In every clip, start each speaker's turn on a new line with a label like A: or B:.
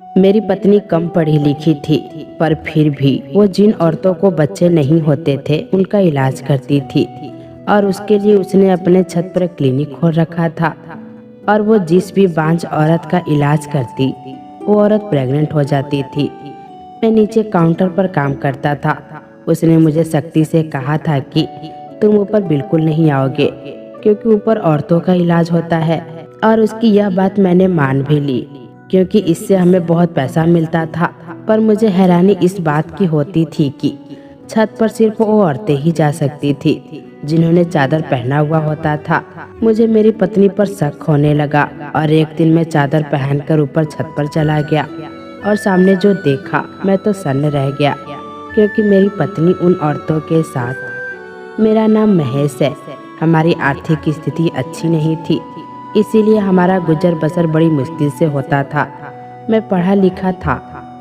A: मेरी पत्नी कम पढ़ी लिखी थी, पर फिर भी वो जिन औरतों को बच्चे नहीं होते थे उनका इलाज करती थी। और उसके लिए उसने अपने छत पर क्लिनिक खोल रखा था। और वो जिस भी बांझ औरत का इलाज करती, वो औरत प्रेग्नेंट हो जाती थी। मैं नीचे काउंटर पर काम करता था। उसने मुझे सख्ती से कहा था कि तुम ऊपर बिल्कुल नहीं आओगे, क्योंकि ऊपर औरतों का इलाज होता है। और उसकी यह बात मैंने मान भी ली, क्योंकि इससे हमें बहुत पैसा मिलता था। पर मुझे हैरानी इस बात की होती थी कि छत पर सिर्फ वो औरतें ही जा सकती थी जिन्होंने चादर पहना हुआ होता था। मुझे मेरी पत्नी पर शक होने लगा और एक दिन मैं चादर पहनकर ऊपर छत पर चला गया और सामने जो देखा मैं तो सन्न रह गया, क्योंकि मेरी पत्नी उन औरतों के साथ। मेरा नाम महेश है। हमारी आर्थिक स्थिति अच्छी नहीं थी, इसीलिए हमारा गुजर बसर बड़ी मुश्किल से होता था। मैं पढ़ा लिखा था,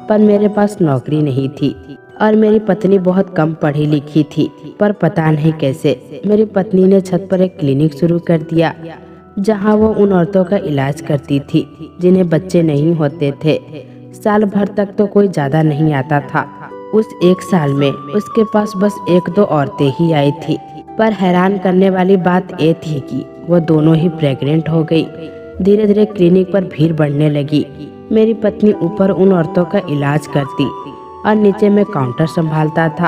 A: पर मेरे पास नौकरी नहीं थी। और मेरी पत्नी बहुत कम पढ़ी लिखी थी, पर पता नहीं कैसे मेरी पत्नी ने छत पर एक क्लिनिक शुरू कर दिया, जहां वो उन औरतों का इलाज करती थी जिन्हें बच्चे नहीं होते थे। साल भर तक तो कोई ज्यादा नहीं आता था। उस एक साल में उसके पास बस एक दो औरतें ही आई थी। पर हैरान करने वाली बात ये थी कि वो दोनों ही प्रेग्नेंट हो गई। धीरे धीरे क्लिनिक पर भीड़ बढ़ने लगी। मेरी पत्नी ऊपर उन औरतों का इलाज करती और नीचे मैं काउंटर संभालता था।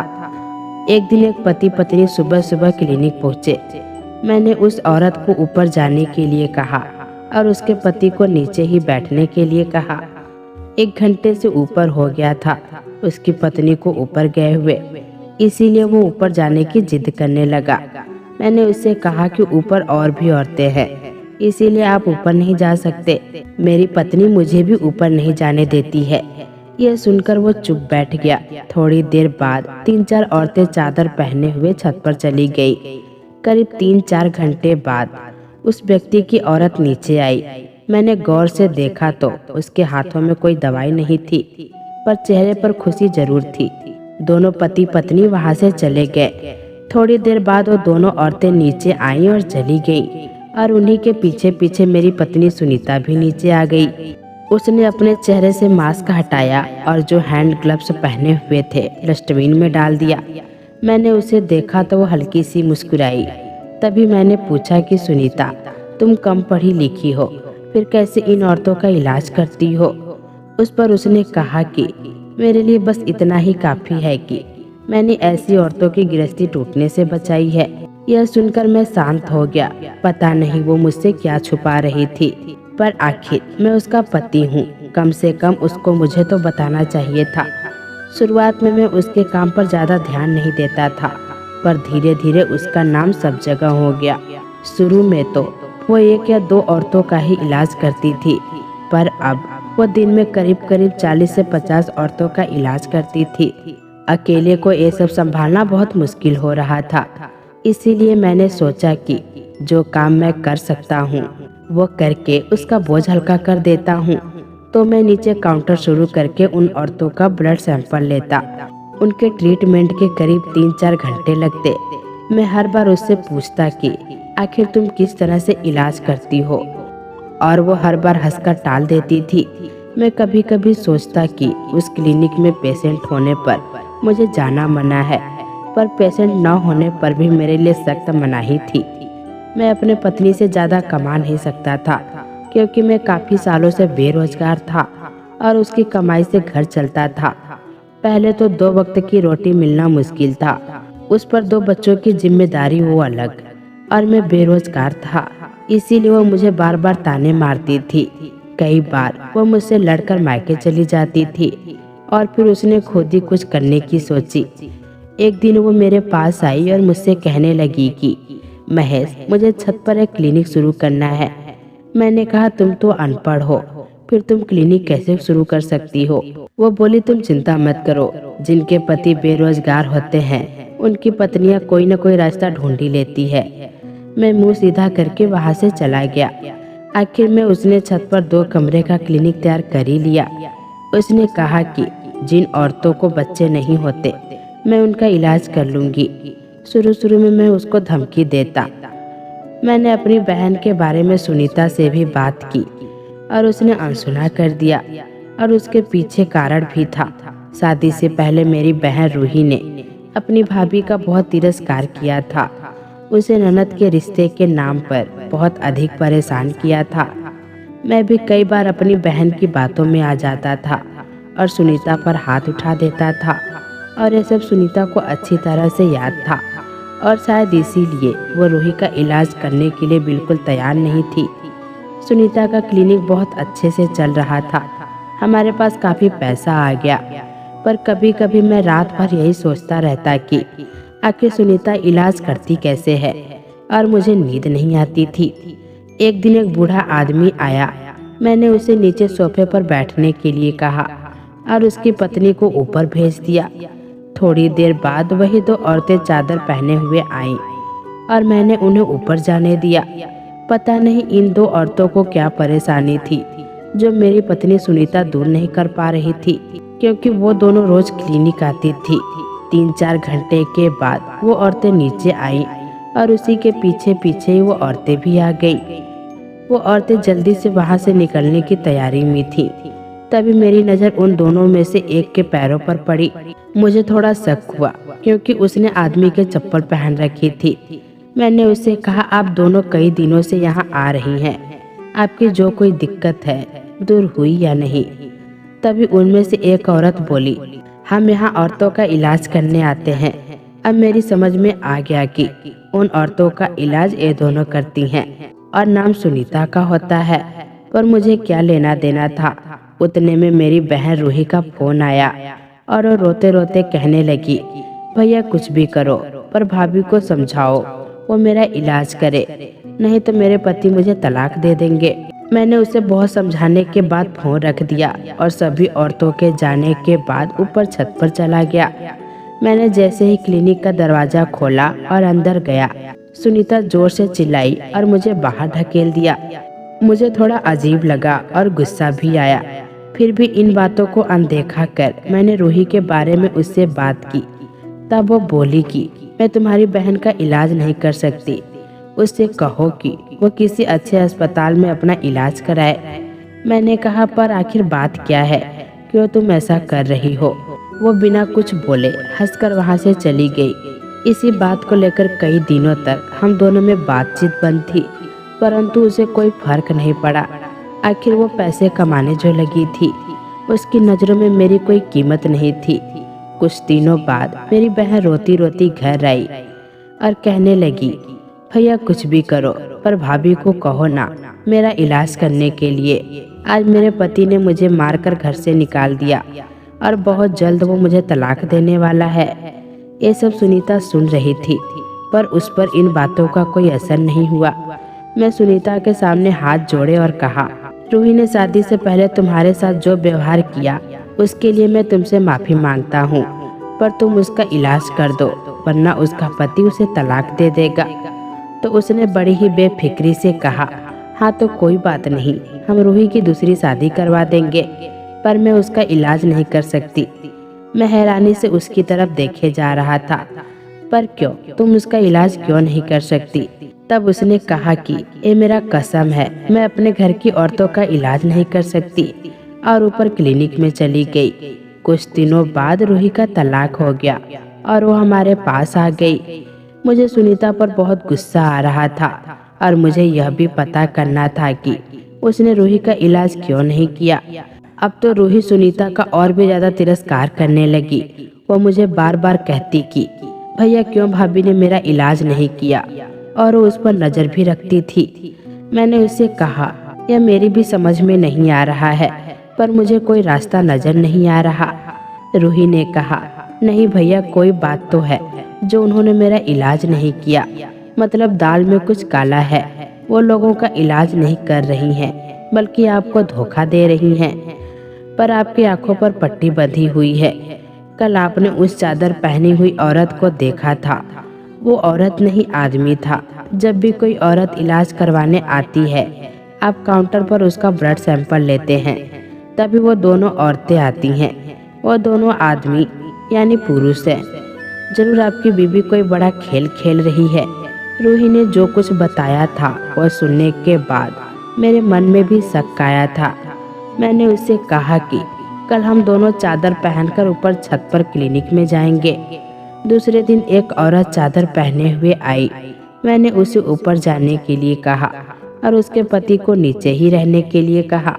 A: एक दिन एक पति पत्नी सुबह सुबह क्लिनिक पहुंचे। मैंने उस औरत को ऊपर जाने के लिए कहा और उसके पति को नीचे ही बैठने के लिए कहा। 1 घंटे से ऊपर हो गया था उसकी पत्नी को ऊपर गए हुए, इसीलिए वो ऊपर जाने की जिद करने लगा। मैंने उससे कहा कि ऊपर और भी औरतें हैं, इसीलिए आप ऊपर नहीं जा सकते। मेरी पत्नी मुझे भी ऊपर नहीं जाने देती है। यह सुनकर वो चुप बैठ गया। थोड़ी देर बाद 3-4 औरतें चादर पहने हुए छत पर चली गई। करीब 3-4 घंटे बाद उस व्यक्ति की औरत नीचे आई। मैंने गौर से देखा तो उसके हाथों में कोई दवाई नहीं थी, पर चेहरे पर खुशी जरूर थी। दोनों पति पत्नी वहां से चले गए। थोड़ी देर बाद वो दोनों औरतें नीचे आईं और चली गईं, और उन्हीं के पीछे पीछे मेरी पत्नी सुनीता भी नीचे आ गई। उसने अपने चेहरे से मास्क हटाया और जो हैंड ग्लव्स पहने हुए थे डस्टबिन में डाल दिया। मैंने उसे देखा तो वो हल्की सी मुस्कुराई। तभी मैंने पूछा कि सुनीता, तुम कम पढ़ी लिखी हो, फिर कैसे इन औरतों का इलाज करती हो? उस पर उसने कहा कि मेरे लिए बस इतना ही काफी है कि मैंने ऐसी औरतों की गृहस्थी टूटने से बचाई है। यह सुनकर मैं शांत हो गया। पता नहीं वो मुझसे क्या छुपा रही थी, पर आखिर मैं उसका पति हूँ। कम से कम उसको मुझे तो बताना चाहिए था। शुरुआत में मैं उसके काम पर ज्यादा ध्यान नहीं देता था, पर धीरे धीरे उसका नाम सब जगह हो गया। शुरू में तो वो 1 या 2 औरतों का ही इलाज करती थी, पर अब वो दिन में करीब करीब 40 से 50 औरतों का इलाज करती थी। अकेले को ये सब संभालना बहुत मुश्किल हो रहा था, इसीलिए मैंने सोचा कि जो काम मैं कर सकता हूँ वो करके उसका बोझ हल्का कर देता हूँ। तो मैं नीचे काउंटर शुरू करके उन औरतों का ब्लड सैंपल लेता। उनके ट्रीटमेंट के करीब 3-4 घंटे लगते। मैं हर बार उससे पूछता कि आखिर तुम किस तरह से इलाज करती हो, और वो हर बार हंसकर टाल देती थी। मैं कभी कभी सोचता कि उस क्लिनिक में पेशेंट होने पर मुझे जाना मना है, पर पेशेंट न होने पर भी मेरे लिए सख्त मनाही थी। मैं अपने पत्नी से ज़्यादा कमा नहीं सकता था, क्योंकि मैं काफ़ी सालों से बेरोजगार था और उसकी कमाई से घर चलता था। पहले तो 2 वक्त की रोटी मिलना मुश्किल था, उस पर 2 बच्चों की जिम्मेदारी वो अलग, और मैं बेरोजगार था। इसीलिए वो मुझे बार बार ताने मारती थी। कई बार वो मुझसे लड़कर मायके चली जाती थी, और फिर उसने खुद ही कुछ करने की सोची। एक दिन वो मेरे पास आई और मुझसे कहने लगी कि महेश, मुझे छत पर एक क्लिनिक शुरू करना है। मैंने कहा, तुम तो अनपढ़ हो, फिर तुम क्लिनिक कैसे शुरू कर सकती हो? वो बोली, तुम चिंता मत करो, जिनके पति बेरोजगार होते हैं उनकी पत्नियां कोई न कोई रास्ता ढूंढ ही लेती है। मैं मुंह सीधा करके वहां से चला गया। आखिर में उसने छत पर 2 कमरे का क्लिनिक तैयार कर ही लिया। उसने कहा कि जिन औरतों को बच्चे नहीं होते मैं उनका इलाज कर लूंगी। शुरू में मैं उसको धमकी देता। मैंने अपनी बहन के बारे में सुनीता से भी बात की और उसने अनसुना कर दिया। और उसके पीछे कारण भी था। शादी से पहले मेरी बहन रूही ने अपनी भाभी का बहुत तिरस्कार किया था। उसे ननद के रिश्ते के नाम पर बहुत अधिक परेशान किया था। मैं भी कई बार अपनी बहन की बातों में आ जाता था और सुनीता पर हाथ उठा देता था, और ये सब सुनीता को अच्छी तरह से याद था, और शायद इसीलिए वो रूही का इलाज करने के लिए बिल्कुल तैयार नहीं थी। सुनीता का क्लिनिक बहुत अच्छे से चल रहा था, हमारे पास काफ़ी पैसा आ गया, पर कभी कभी मैं रात भर यही सोचता रहता कि आखिर सुनीता इलाज करती कैसे है, और मुझे नींद नहीं आती थी। एक दिन एक बूढ़ा आदमी आया। मैंने उसे नीचे सोफे पर बैठने के लिए कहा और उसकी पत्नी को ऊपर भेज दिया। थोड़ी देर बाद वही दो औरतें चादर पहने हुए आईं और मैंने उन्हें ऊपर जाने दिया। पता नहीं इन दो औरतों को क्या परेशानी थी जो मेरी पत्नी सुनीता दूर नहीं कर पा रही थी, क्योंकि वो दोनों रोज क्लिनिक आती थी। 3-4 घंटे के बाद वो औरतें नीचे आईं और उसी के पीछे पीछे ही वो औरतें भी आ गई। वो औरतें जल्दी से वहां से निकलने की तैयारी में थी। तभी मेरी नज़र उन दोनों में से एक के पैरों पर पड़ी। मुझे थोड़ा शक हुआ क्योंकि उसने आदमी के चप्पल पहन रखी थी। मैंने उससे कहा, आप दोनों कई दिनों से यहाँ आ रही हैं, आपकी जो कोई दिक्कत है दूर हुई या नहीं? तभी उनमें से एक औरत बोली, हम यहाँ औरतों का इलाज करने आते हैं। अब मेरी समझ में आ गया कि उन औरतों का इलाज ये दोनों करती हैं और नाम सुनीता का होता है, पर मुझे क्या लेना देना था। उतने में मेरी बहन रूही का फोन आया और वो रोते रोते कहने लगी, भैया कुछ भी करो पर भाभी को समझाओ वो मेरा इलाज करे, नहीं तो मेरे पति मुझे तलाक दे देंगे। मैंने उसे बहुत समझाने के बाद फोन रख दिया और सभी औरतों के जाने के बाद ऊपर छत पर चला गया। मैंने जैसे ही क्लिनिक का दरवाजा खोला और अंदर गया, सुनीता जोर से चिल्लाई और मुझे बाहर ढकेल दिया। मुझे थोड़ा अजीब लगा और गुस्सा भी आया। फिर भी इन बातों को अनदेखा कर मैंने रूही के बारे में उससे बात की। तब वो बोली कि मैं तुम्हारी बहन का इलाज नहीं कर सकती, उससे कहो कि वो किसी अच्छे अस्पताल में अपना इलाज कराए। मैंने कहा, पर आखिर बात क्या है, क्यों तुम ऐसा कर रही हो? वो बिना कुछ बोले हंसकर वहाँ से चली गई। इसी बात को लेकर कई दिनों तक हम दोनों में बातचीत बंद थी, परंतु उसे कोई फर्क नहीं पड़ा। आखिर वो पैसे कमाने जो लगी थी, उसकी नज़रों में मेरी कोई कीमत नहीं थी। कुछ दिनों बाद मेरी बहन रोती रोती घर आई और कहने लगी, भैया कुछ भी करो पर भाभी को कहो ना मेरा इलाज करने के लिए। आज मेरे पति ने मुझे मारकर घर से निकाल दिया और बहुत जल्द वो मुझे तलाक देने वाला है। ये सब सुनीता सुन रही थी, पर उस पर इन बातों का कोई असर नहीं हुआ। मैं सुनीता के सामने हाथ जोड़े और कहा, रूही ने शादी से पहले तुम्हारे साथ जो व्यवहार किया उसके लिए मैं तुमसे माफ़ी मांगता हूँ, पर तुम उसका इलाज कर दो वरना उसका पति उसे तलाक दे देगा। तो उसने बड़ी ही बेफिक्री से कहा, हाँ तो कोई बात नहीं, हम रूही की दूसरी शादी करवा देंगे, पर मैं उसका इलाज नहीं कर सकती। मैं हैरानी से उसकी तरफ देखे जा रहा था, पर क्यों, तुम उसका इलाज क्यों नहीं कर सकती? तब उसने कहा कि ये मेरा कसम है, मैं अपने घर की औरतों का इलाज नहीं कर सकती, और ऊपर क्लिनिक में चली गई। कुछ दिनों बाद रूही का तलाक हो गया और वो हमारे पास आ गई। मुझे सुनीता पर बहुत गुस्सा आ रहा था और मुझे यह भी पता करना था कि उसने रूही का इलाज क्यों नहीं किया। अब तो रूही सुनीता का और भी ज्यादा तिरस्कार करने लगी। वो मुझे बार बार कहती कि भैया क्यों भाभी ने मेरा इलाज नहीं किया, और वो उस पर नजर भी रखती थी। मैंने उससे कहा, यह मेरी भी समझ में नहीं आ रहा है, पर मुझे कोई रास्ता नजर नहीं आ रहा। रूही ने कहा, नहीं भैया कोई बात तो है जो उन्होंने मेरा इलाज नहीं किया, मतलब दाल में कुछ काला है। वो लोगों का इलाज नहीं कर रही हैं, बल्कि आपको धोखा दे रही हैं। पर आपकी आंखों पर पट्टी बंधी हुई है। कल आपने उस चादर पहनी हुई औरत को देखा था, वो औरत नहीं आदमी था। जब भी कोई औरत इलाज करवाने आती है, आप काउंटर पर उसका ब्लड सैंपल लेते हैं, तभी वो दोनों औरतें आती हैं। वो दोनों आदमी यानी पुरुष हैं। जरूर आपकी बीबी कोई बड़ा खेल खेल रही है। रूही ने जो कुछ बताया था वह सुनने के बाद मेरे मन में भी शक आया था। मैंने उससे कहा कि कल हम दोनों चादर पहनकर ऊपर छत पर क्लिनिक में जाएंगे। दूसरे दिन एक औरत चादर पहने हुए आई। मैंने उसे ऊपर जाने के लिए कहा और उसके पति को नीचे ही रहने के लिए कहा।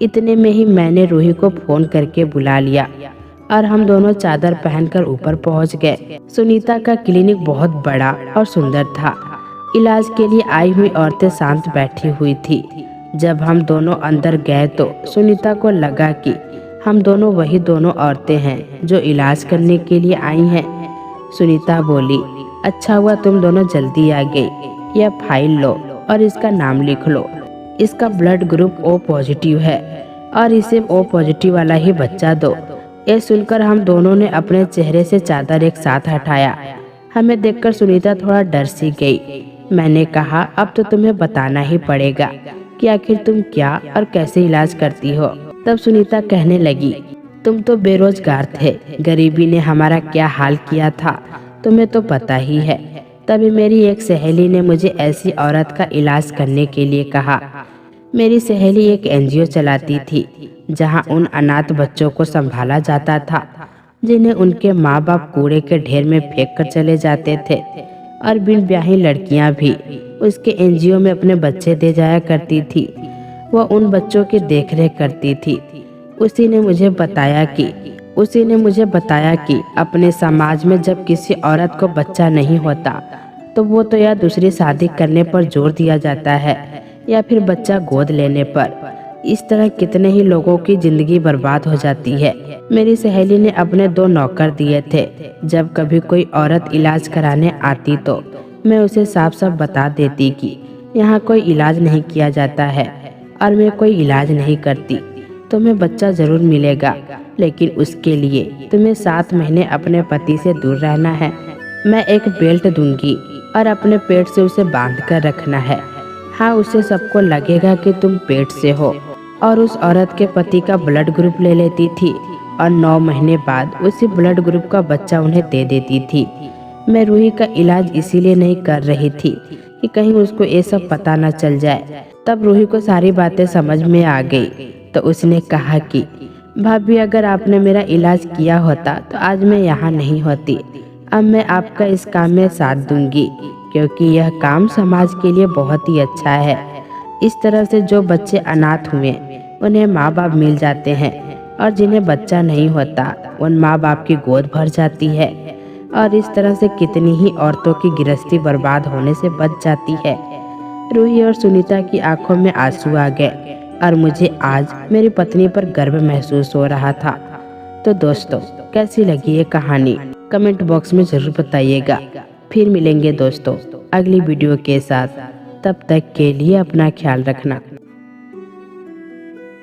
A: इतने में ही मैंने रूही को फोन करके बुला लिया और हम दोनों चादर पहनकर ऊपर पहुंच गए। सुनीता का क्लिनिक बहुत बड़ा और सुंदर था। इलाज के लिए आई हुई औरतें शांत बैठी हुई थी। जब हम दोनों अंदर गए तो सुनीता को लगा कि हम दोनों वही दोनों औरतें हैं जो इलाज करने के लिए आई हैं। सुनीता बोली, अच्छा हुआ तुम दोनों जल्दी आ गई। यह फाइल लो और इसका नाम लिख लो। इसका ब्लड ग्रुप O पॉजिटिव है और इसे O पॉजिटिव वाला ही बच्चा दो। ये सुनकर हम दोनों ने अपने चेहरे से चादर एक साथ हटाया। हमें देखकर सुनीता थोड़ा डर सी गई। मैंने कहा, अब तो तुम्हें बताना ही पड़ेगा कि आखिर तुम क्या और कैसे इलाज करती हो। तब सुनीता कहने लगी, तुम तो बेरोजगार थे, गरीबी ने हमारा क्या हाल किया था तुम्हें तो पता ही है। तभी मेरी एक सहेली ने मुझे ऐसी औरत का इलाज करने के लिए कहा। मेरी सहेली एक NGO चलाती थी जहां उन अनाथ बच्चों को संभाला जाता था जिन्हें उनके माँ बाप कूड़े के ढेर में फेंक कर चले जाते थे, और बिन ब्याही लड़कियां भी उसके NGO में अपने बच्चे दे जाया करती थी। वह उन बच्चों की देखरेख करती थी। उसी ने मुझे बताया कि अपने समाज में जब किसी औरत को बच्चा नहीं होता तो वो तो या दूसरी शादी करने पर जोर दिया जाता है या फिर बच्चा गोद लेने पर। इस तरह कितने ही लोगों की जिंदगी बर्बाद हो जाती है। मेरी सहेली ने अपने 2 नौकर दिए थे। जब कभी कोई औरत इलाज कराने आती तो मैं उसे साफ साफ बता देती कि यहाँ कोई इलाज नहीं किया जाता है और मैं कोई इलाज नहीं करती। तुम्हें बच्चा जरूर मिलेगा, लेकिन उसके लिए तुम्हें 7 महीने अपने पति से दूर रहना है। मैं एक बेल्ट दूंगी और अपने पेट से उसे बांध कर रखना है। हाँ, उसे सबको लगेगा कि तुम पेट से हो। और उस औरत के पति का ब्लड ग्रुप ले लेती थी और 9 महीने बाद उसी ब्लड ग्रुप का बच्चा उन्हें दे देती थी। मैं रूही का इलाज इसीलिए नहीं कर रही थी कि कहीं उसको ये सब पता न चल जाए। तब रूही को सारी बातें समझ में आ गई तो उसने कहा कि भाभी, अगर आपने मेरा इलाज किया होता तो आज मैं यहाँ नहीं होती। अब मैं आपका इस काम में साथ दूंगी क्योंकि यह काम समाज के लिए बहुत ही अच्छा है। इस तरह से जो बच्चे अनाथ हुए उन्हें माँ बाप मिल जाते हैं और जिन्हें बच्चा नहीं होता उन माँ बाप की गोद भर जाती है, और इस तरह से कितनी ही औरतों की गृहस्थी बर्बाद होने से बच जाती है। रूही और सुनीता की आंखों में आंसू आ गए और मुझे आज मेरी पत्नी पर गर्व महसूस हो रहा था। तो दोस्तों, कैसी लगी ये कहानी कमेंट बॉक्स में जरूर बताइएगा। फिर मिलेंगे दोस्तों अगली वीडियो के साथ। तब तक के लिए अपना ख्याल रखना।